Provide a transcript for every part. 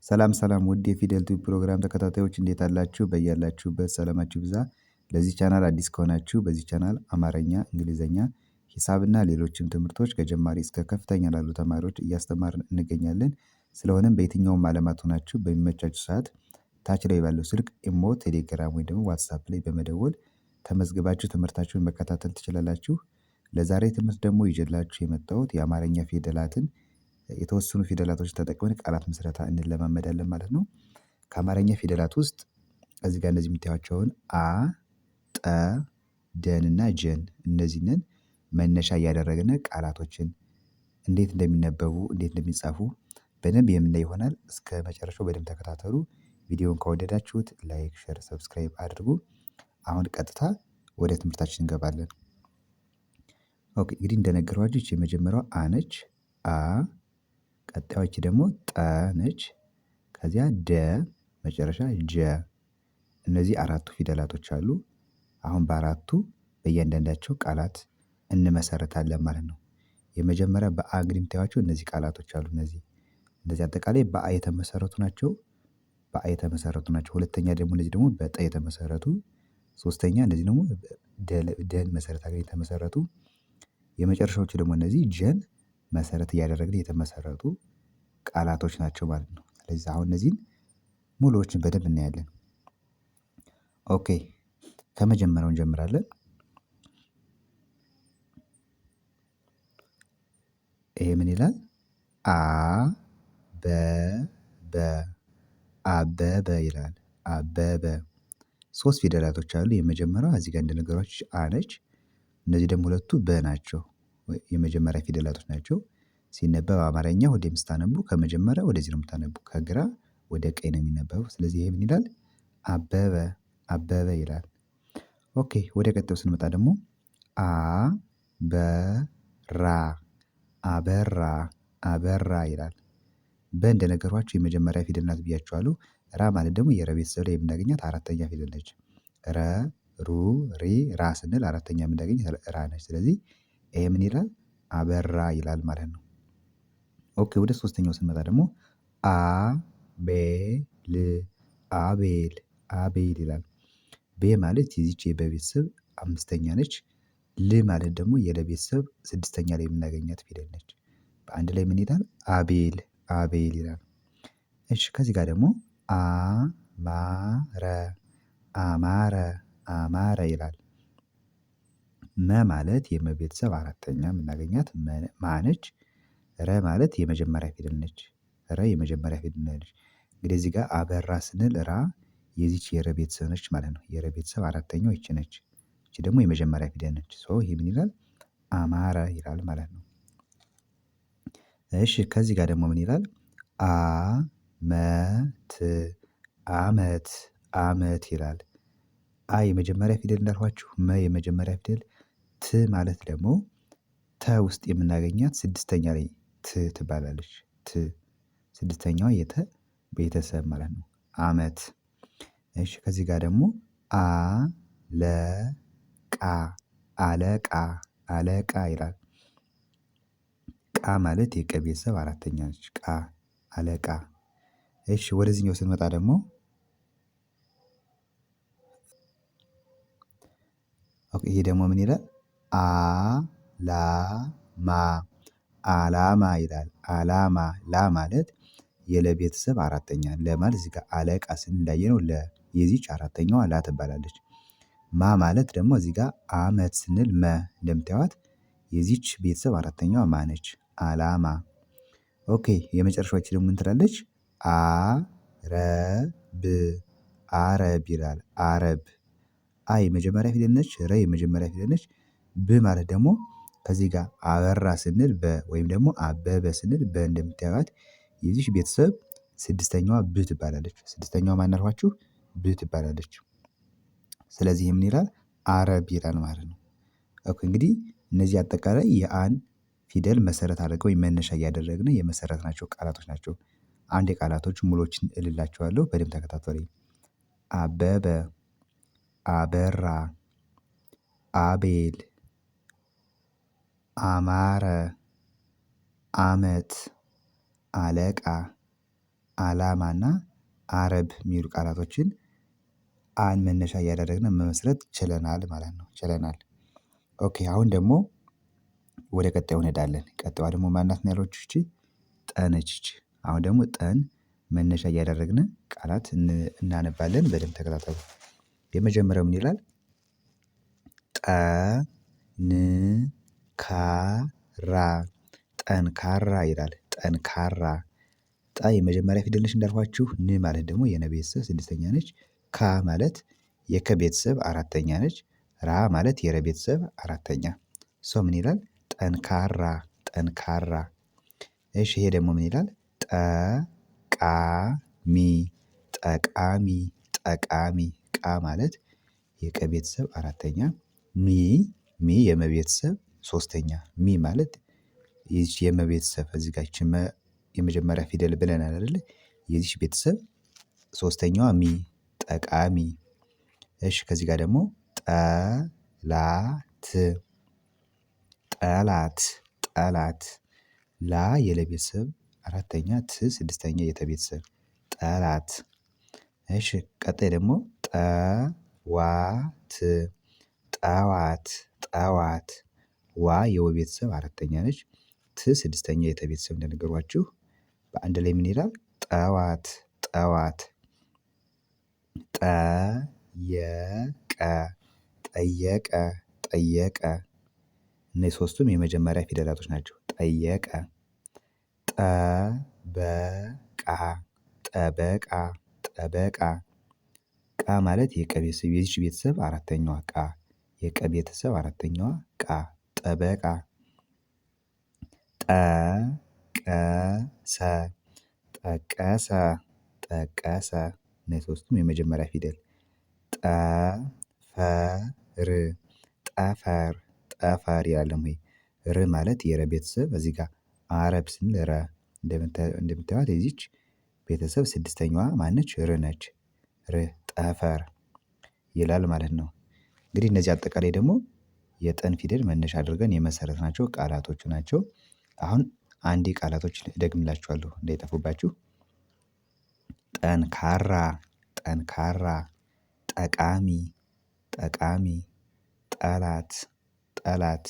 ሰላም ሰላም ውድ የፊደል ቲዩብ ፕሮግራም ተከታታዮች እንዴት አላችሁ? በያላችሁበት ሰላማችሁ ይብዛ። ለዚህ ቻናል አዲስ ከሆናችሁ በዚህ ቻናል አማርኛ፣ እንግሊዘኛ፣ ሂሳብና ሌሎችም ትምህርቶች ከጀማሪ እስከ ከፍተኛ ላሉ ተማሪዎች እያስተማርን እንገኛለን። ስለሆነም በየትኛውም ዓለማት ሆናችሁ በሚመቻችሁ ሰዓት ታች ላይ ባለው ስልክ ኢሞ፣ ቴሌግራም ወይም ደግሞ ዋትስአፕ ላይ በመደወል ተመዝግባችሁ ትምህርታችሁን መከታተል ትችላላችሁ። ለዛሬ ትምህርት ደግሞ ይዤላችሁ የመጣሁት የአማርኛ ፊደላትን የተወሰኑ ፊደላቶች ተጠቅመን ቃላት ምስረታ እንለማመዳለን ማለት ነው። ከአማርኛ ፊደላት ውስጥ እዚህ ጋር እነዚህ የምታዩዋቸውን አ፣ ጠ፣ ደን እና ጀን እነዚህን መነሻ እያደረግን ቃላቶችን እንዴት እንደሚነበቡ እንዴት እንደሚጻፉ በደንብ የምናይ ይሆናል። እስከ መጨረሻው በደንብ ተከታተሉ። ቪዲዮውን ከወደዳችሁት ላይክ፣ ሼር፣ ሰብስክራይብ አድርጉ። አሁን ቀጥታ ወደ ትምህርታችን እንገባለን። ኦኬ እንግዲህ እንደነገርኳችሁ ይቺ የመጀመሪያዋ አ ነች። አ ቀጣዮች ደግሞ ጠ ነች። ከዚያ ደ መጨረሻ ጀ። እነዚህ አራቱ ፊደላቶች አሉ። አሁን በአራቱ በእያንዳንዳቸው ቃላት እንመሰርታለን ማለት ነው። የመጀመሪያ በአ እንግዲህ የምታዩዋቸው እነዚህ ቃላቶች አሉ። እነዚህ አጠቃላይ በአ የተመሰረቱ ናቸው። በአ የተመሰረቱ ናቸው። ሁለተኛ ደግሞ እነዚህ ደግሞ በጠ የተመሰረቱ፣ ሶስተኛ እነዚህ ደግሞ ደን መሰረት አድርገው የተመሰረቱ፣ የመጨረሻዎቹ ደግሞ እነዚህ ጀን መሰረት እያደረግን የተመሰረቱ ቃላቶች ናቸው ማለት ነው። ስለዚህ አሁን እነዚህን ሙሉዎችን በደንብ እናያለን። ኦኬ ከመጀመሪያው እንጀምራለን። ይሄ ምን ይላል? አ በ በ አበበ ይላል። አበበ ሶስት ፊደላቶች አሉ። የመጀመሪያው እዚህ ጋር እንደነገሯችሁ አ ነች። እነዚህ ደግሞ ሁለቱ በ ናቸው። የመጀመሪያ ፊደላቶች ናቸው። ሲነበብ አማርኛ ወደም ስታነቡ ከመጀመሪያ ወደዚህ ነው የምታነቡ። ከግራ ወደ ቀኝ ነው የሚነበበው። ስለዚህ ይሄ ምን ይላል? አበበ አበበ ይላል። ኦኬ ወደ ቀጣዩ ስንመጣ ደግሞ አ በ ራ አበራ አበራ ይላል። በ እንደነገርኳችሁ የመጀመሪያ ፊደል ናት ብያችኋለሁ። ራ ማለት ደግሞ የረ ቤተሰብ ላይ የምናገኛት አራተኛ ፊደል ነች። ረ ሩ ሪ ራ ስንል አራተኛ የምናገኛት ራ ነች። ስለዚህ ይሄ ምን ይላል? አበራ ይላል ማለት ነው። ኦኬ ወደ ሶስተኛው ስንመጣ ደግሞ አ ቤ ል አቤል አቤል ይላል። ቤ ማለት የዚች የበ ቤተሰብ አምስተኛ ነች። ል ማለት ደግሞ የለ ቤተሰብ ስድስተኛ ላይ የምናገኛት ፊደል ነች። በአንድ ላይ ምን ይላል? አቤል አቤል ይላል። እሺ ከዚህ ጋር ደግሞ አማረ አማረ አማረ ይላል። መ ማለት የመ ቤተሰብ አራተኛ የምናገኛት ማ ነች። ረ ማለት የመጀመሪያ ፊደል ነች። ረ የመጀመሪያ ፊደል ነች። እንግዲህ እዚህ ጋር አበራ ስንል ራ የዚች የረ ቤተሰብ ነች ማለት ነው። የረ ቤተሰብ አራተኛው ይቺ ነች። ይቺ ደግሞ የመጀመሪያ ፊደል ነች። ሶ ይሄ ምን ይላል? አማረ ይላል ማለት ነው። እሺ ከዚህ ጋር ደግሞ ምን ይላል? አመት አመት አመት ይላል። አ የመጀመሪያ ፊደል እንዳልኳችሁ፣ መ የመጀመሪያ ፊደል፣ ት ማለት ደግሞ ተ ውስጥ የምናገኛት ስድስተኛ ላይ ት ትባላለች። ት ስድስተኛዋ የተ ቤተሰብ ማለት ነው። አመት። እሺ ከዚህ ጋር ደግሞ አለቃ አለቃ አለቃ ይላል። ቃ ማለት የቀ ቤተሰብ አራተኛ ነች። ቃ አለቃ። እሺ ወደዚህኛው ስንመጣ ደግሞ ይሄ ደግሞ ምን ይላል? አላማ አላማ ይላል። አላማ ላ ማለት የለ ቤተሰብ አራተኛ፣ ለ ማለት እዚህ ጋር አለቃ ስንል እንዳየነው ለ የዚች አራተኛዋ ላ ትባላለች። ማ ማለት ደግሞ እዚህ ጋር አመት ስንል መ እንደምታዩት የዚች ቤተሰብ አራተኛዋ ማ ነች። አላማ። ኦኬ የመጨረሻዎች ደግሞ ምን ትላለች? አረብ አረብ ይላል። አረብ አ የመጀመሪያ ፊደል ነች። ረ የመጀመሪያ ፊደል ነች። ብ ማለት ደግሞ ከዚህ ጋር አበራ ስንል በ ወይም ደግሞ አበበ ስንል በ እንደምታዩት የዚች ቤተሰብ ስድስተኛዋ ብ ትባላለች። ስድስተኛዋ ማን አልኳችሁ? ብ ትባላለች። ስለዚህ ምን ይላል? አረብ ይላል ማለት ነው። ኦኬ እንግዲህ እነዚህ አጠቃላይ የአን ፊደል መሰረት አድርገው መነሻ እያደረግን የመሰረትናቸው ቃላቶች ናቸው። አንድ የቃላቶች ሙሉዎችን እልላችኋለሁ በደንብ ተከታተሉኝ። አበበ አበራ አቤል አማረ አመት አለቃ አላማና አረብ የሚሉ ቃላቶችን አን መነሻ እያደረግን መመስረት ችለናል ማለት ነው። ችለናል። ኦኬ አሁን ደግሞ ወደ ቀጣዩ እንሄዳለን። ቀጣዩዋ ደግሞ ማን ናት ነው ያልኳችሁ ይቺ ጠ ነች ይቺ። አሁን ደግሞ ጠን መነሻ እያደረግን ቃላት እናነባለን። በደንብ ተከታተሉ። የመጀመሪያው ምን ይላል? ጠንካራ ጠንካራ ይላል። ጠንካራ ጠ የመጀመሪያ ፊደል ነች እንዳልኳችሁ። ን ማለት ደግሞ የነ ቤተሰብ ስድስተኛ ነች። ካ ማለት የከ ቤተሰብ አራተኛ ነች። ራ ማለት የረ ቤተሰብ አራተኛ። ሶ ምን ይላል? ጠንካራ ጠንካራ። እሺ ይሄ ደግሞ ምን ይላል? ጠቃሚ ጠቃሚ ጠቃሚ። ቃ ማለት የቀ ቤተሰብ አራተኛ። ሚ የመ ቤተሰብ ሶስተኛ። ሚ ማለት የዚች የመ ቤተሰብ እዚህ ጋር ይቺ የመጀመሪያ ፊደል ብለናል አይደለ? የዚች ቤተሰብ ሶስተኛዋ ሚ ጠቃሚ። እሺ ከዚህ ጋር ደግሞ ጠላት ጠላት ጠላት። ላ የለ ቤተሰብ አራተኛ ት ስድስተኛ የተ ቤተሰብ ጠላት። እሺ ቀጣይ ደግሞ ጠዋት ጠዋት ጠዋት። ዋ የወ ቤተሰብ አራተኛ ነች። ት ስድስተኛ የተ ቤተሰብ እንደነገርኳችሁ በአንድ ላይ ምን ይላል? ጠዋት ጠዋት። ጠየቀ ጠየቀ ጠየቀ። እነዚህ ሶስቱም የመጀመሪያ ፊደላቶች ናቸው። ጠየቀ። ጠበቃ ጠበቃ ጠበቃ። ቃ ማለት የቀ ቤተሰብ የዚች ቤተሰብ አራተኛዋ ቃ የቀ ቤተሰብ አራተኛዋ ቃ ጠበቃ። ጠቀሰ ጠቀሰ ጠቀሰ። እነዚህ ሶስቱም የመጀመሪያ ፊደል። ጠፈር ጠፈር ጠፈር ይላል ደግሞ ይሄ። ር ማለት የረ ቤተሰብ እዚህ ጋር አረብ ስንል ረ እንደምታዩት የዚች ቤተሰብ ስድስተኛዋ ማነች? ር ነች። ር ጠፈር ይላል ማለት ነው። እንግዲህ እነዚህ አጠቃላይ ደግሞ የጠን ፊደል መነሻ አድርገን የመሰረትናቸው ቃላቶቹ ናቸው። አሁን አንዴ ቃላቶችን እደግምላችኋለሁ እንዳይጠፉባችሁ። ጠንካራ ጠንካራ። ጠቃሚ ጠቃሚ። ጠላት ጠላት።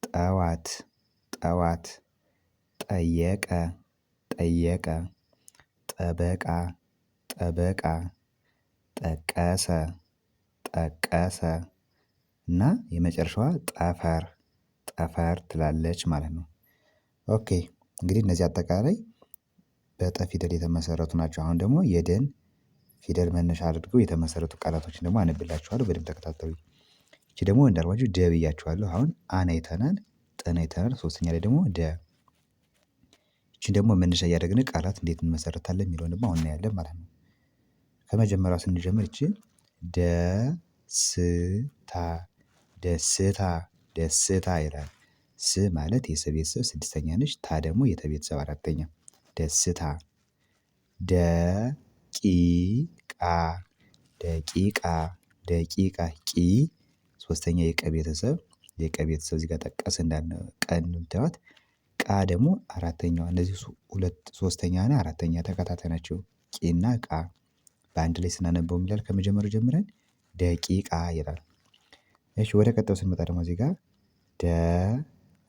ጠዋት ጠዋት። ጠየቀ ጠየቀ። ጠበቃ ጠበቃ። ጠቀሰ ጠቀሰ። እና የመጨረሻዋ ጠፈር ጠፈር ትላለች ማለት ነው። ኦኬ እንግዲህ እነዚህ አጠቃላይ በጠ ፊደል የተመሰረቱ ናቸው። አሁን ደግሞ የደን ፊደል መነሻ አድርገው የተመሰረቱ ቃላቶችን ደግሞ አነብላችኋለሁ። በደንብ ተከታተሉኝ። ይቺ ደግሞ እንዳልኳችሁ ደ ብያችኋለሁ። አሁን አን አይተናል። ጠን አይተናል። ሶስተኛ ላይ ደግሞ ደ። ይቺን ደግሞ መነሻ እያደረግን ቃላት እንዴት እንመሰርታለን የሚለውን ደግሞ አሁን እናያለን ማለት ነው። ከመጀመሪያው ስንጀምር ይቺ ደስታ ደስታ ደስታ ይላል። ስ ማለት የሰ ቤተሰብ ስድስተኛ ነች። ታ ደግሞ የተ ቤተሰብ አራተኛ ደስታ። ደቂቃ ደቂቃ ደቂቃ። ቂ ሶስተኛ የቀ ቤተሰብ የቀ ቤተሰብ እዚህ ጋር ጠቀስ እንዳለ ቀን የምታዩት። ቃ ደግሞ አራተኛዋ። እነዚህ ሁለት ሶስተኛ እና አራተኛ ተከታታይ ናቸው። ቂና ቃ በአንድ ላይ ስናነበው ምን ይላል? ከመጀመሪያው ጀምረን ደቂቃ ይላል። እሺ ወደ ቀጣዩ ስንመጣ ደግሞ እዚህ ጋር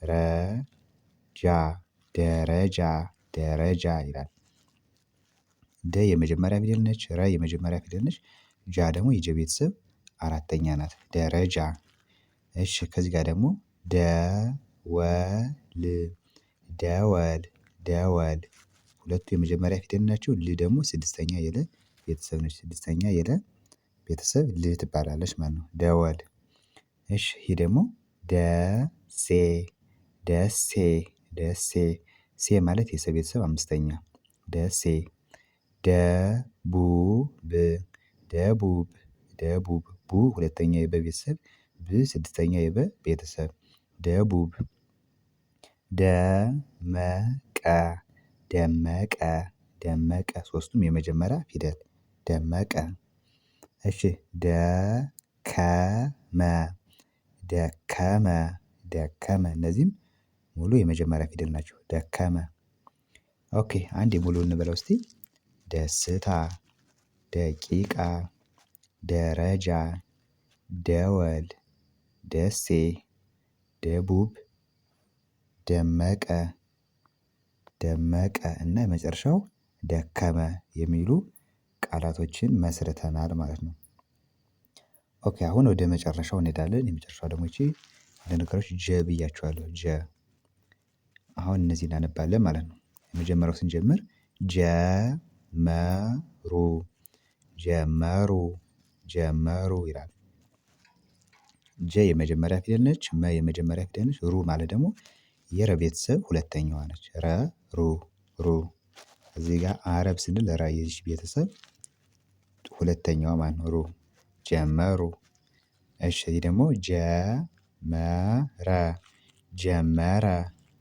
ደረጃ ደረጃ ደረጃ ይላል። ደ የመጀመሪያ ፊደል ነች። ረ የመጀመሪያ ፊደል ነች። ጃ ደግሞ የጀ ቤተሰብ አራተኛ ናት። ደረጃ። እሺ ከዚህ ጋር ደግሞ ደወል ደወል ደወል። ሁለቱ የመጀመሪያ ፊደል ናቸው። ል ደግሞ ስድስተኛ የለ ቤተሰብ ነች። ስድስተኛ የለ ቤተሰብ ል ትባላለች ማለት ነው። ደወል። እሺ ይሄ ደግሞ ደሴ ደሴ ደሴ። ሴ ማለት የሰ ቤተሰብ አምስተኛ ደሴ። ደቡብ ደቡብ ደቡብ። ቡ ሁለተኛ የበ ቤተሰብ ብ ስድስተኛ የበ ቤተሰብ ደቡብ። ደመቀ ደመቀ ደመቀ። ሶስቱም የመጀመሪያ ፊደል ደመቀ። እሺ ደከመ ደከመ ደከመ። እነዚህም ሙሉ የመጀመሪያ ፊደል ናቸው። ደከመ። ኦኬ አንዴ ሙሉ እንበለው እስቲ። ደስታ ደቂቃ ደረጃ ደወል ደሴ ደቡብ ደመቀ ደመቀ እና የመጨረሻው ደከመ የሚሉ ቃላቶችን መስርተናል ማለት ነው። ኦኬ አሁን ወደ መጨረሻው እንሄዳለን። የመጨረሻው ደግሞ ይቺ እንደነገርኳችሁ ጀ ብያችኋለሁ ጀ አሁን እነዚህን እናነባለን ማለት ነው። የመጀመሪያው ስንጀምር ጀመሩ ጀመሩ ጀመሩ ይላል። ጀ የመጀመሪያ ፊደል ነች። መ የመጀመሪያ ፊደል ነች። ሩ ማለት ደግሞ የረ ቤተሰብ ሁለተኛዋ ነች። ረ ሩ ሩ እዚህ ጋር አረብ ስንል ራ የዚህ ቤተሰብ ሁለተኛዋ ማለት ነው። ሩ ጀመሩ። እሺ እዚህ ደግሞ ጀመረ ጀመረ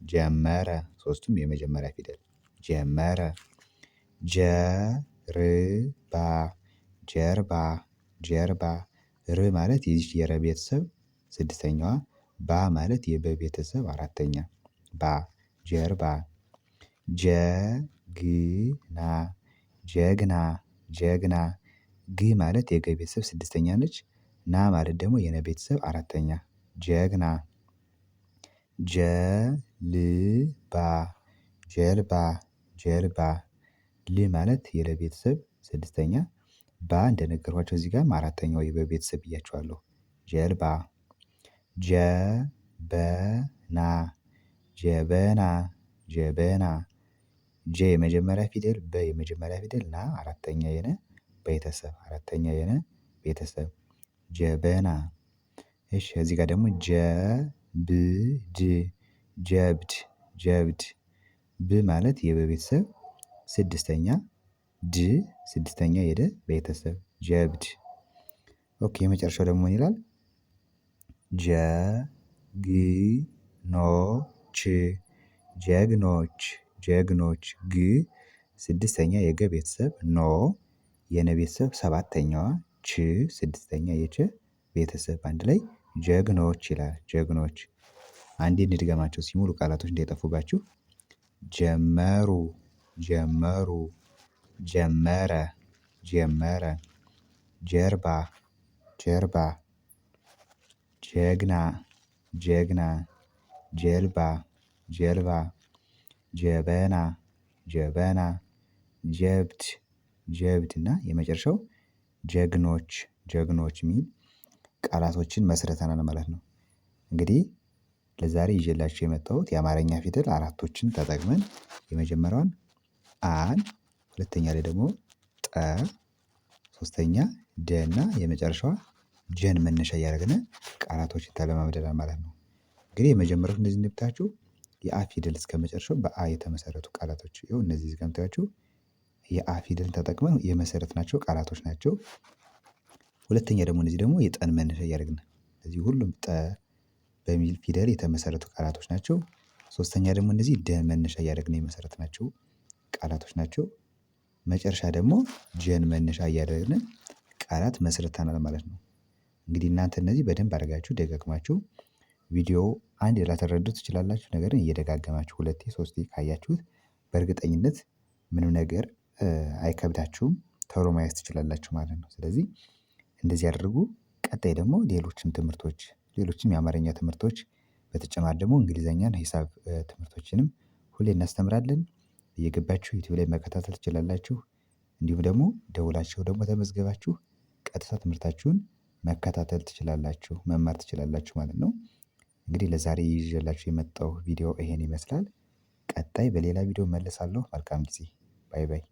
ጀመረ ሶስቱም የመጀመሪያ ፊደል ጀመረ። ጀርባ ጀርባ ጀርባ ር ማለት የዚች የረ ቤተሰብ ስድስተኛዋ ባ ማለት የበ ቤተሰብ አራተኛ ባ ጀርባ። ጀግና ጀግና ጀግና ግ ማለት የገ ቤተሰብ ስድስተኛ ነች። ና ማለት ደግሞ የነ ቤተሰብ አራተኛ ጀግና። ጀልባ ጀልባ ጀልባ ል ማለት የለ ቤተሰብ ስድስተኛ ባ እንደነገርኳችሁ እዚህ ጋርም አራተኛው የበ ቤተሰብ ብያችኋለሁ ጀልባ። ጀበና ጀበና ጀበና ጀ የመጀመሪያ ፊደል በ የመጀመሪያ ፊደል ና አራተኛ የነ ቤተሰብ አራተኛ የነ ቤተሰብ ጀበና። እሺ እዚህ ጋር ደግሞ ጀብድ ጀብድ ጀብድ ብ ማለት የበ ቤተሰብ ስድስተኛ ድ ስድስተኛ የደ ቤተሰብ ጀብድ። ኦኬ የመጨረሻው ደግሞ ምን ይላል? ጀግኖች ጀግኖች ጀግኖች ግ ስድስተኛ የገ ቤተሰብ ኖ የነ ቤተሰብ ሰባተኛዋ ች ስድስተኛ የቸ ቤተሰብ አንድ ላይ ጀግኖች ይላል። ጀግኖች አንዴ እንድገማቸው እስኪ ሙሉ ቃላቶች እንዳይጠፉባችሁ። ጀመሩ ጀመሩ ጀመረ ጀመረ ጀርባ ጀርባ ጀግና ጀግና ጀልባ ጀልባ ጀበና ጀበና ጀብድ ጀብድ እና የመጨረሻው ጀግኖች ጀግኖች የሚል ቃላቶችን መስርተናል ማለት ነው። እንግዲህ ለዛሬ ይዤላችሁ የመጣሁት የአማርኛ ፊደል አራቶችን ተጠቅመን የመጀመሪያዋን አን ሁለተኛ ላይ ደግሞ ጠ ሶስተኛ ደ እና የመጨረሻዋ ጀን መነሻ እያደረግን ቃላቶችን ተለማምደናል ማለት ነው። እንግዲህ የመጀመሪያው እንደዚህ እንደምታያቸው የአ ፊደል እስከመጨረሻው በአ የተመሰረቱ ቃላቶች ይኸው እነዚህ እዚህ ጋር የምታዩዋቸው የአ ፊደልን ተጠቅመን የመሰረትናቸው ቃላቶች ናቸው። ሁለተኛ ደግሞ እነዚህ ደግሞ የጠን መነሻ እያደረግን እነዚህ ሁሉም ጠ በሚል ፊደል የተመሰረቱ ቃላቶች ናቸው። ሶስተኛ ደግሞ እነዚህ ደ መነሻ እያደረግን የመሰረትናቸው ቃላቶች ናቸው። መጨረሻ ደግሞ ጀን መነሻ እያደረግን ቃላት መስርተናል ማለት ነው። እንግዲህ እናንተ እነዚህ በደንብ አድርጋችሁ ደጋግማችሁ ቪዲዮ አንዴ ላትረዱት ትችላላችሁ። ነገር ግን እየደጋገማችሁ ሁለቴ ሶስቴ ካያችሁት በእርግጠኝነት ምንም ነገር አይከብዳችሁም ቶሎ መያዝ ትችላላችሁ ማለት ነው። ስለዚህ እንደዚህ አድርጉ። ቀጣይ ደግሞ ሌሎችም ትምህርቶች ሌሎችም የአማርኛ ትምህርቶች በተጨማሪ ደግሞ እንግሊዘኛና ሂሳብ ትምህርቶችንም ሁሌ እናስተምራለን። እየገባችሁ ዩቲዩብ ላይ መከታተል ትችላላችሁ። እንዲሁም ደግሞ ደውላችሁ ደግሞ ተመዝገባችሁ ቀጥታ ትምህርታችሁን መከታተል ትችላላችሁ መማር ትችላላችሁ ማለት ነው። እንግዲህ ለዛሬ ይዤላችሁ የመጣው ቪዲዮ ይሄን ይመስላል። ቀጣይ በሌላ ቪዲዮ እመለሳለሁ። መልካም ጊዜ። ባይ ባይ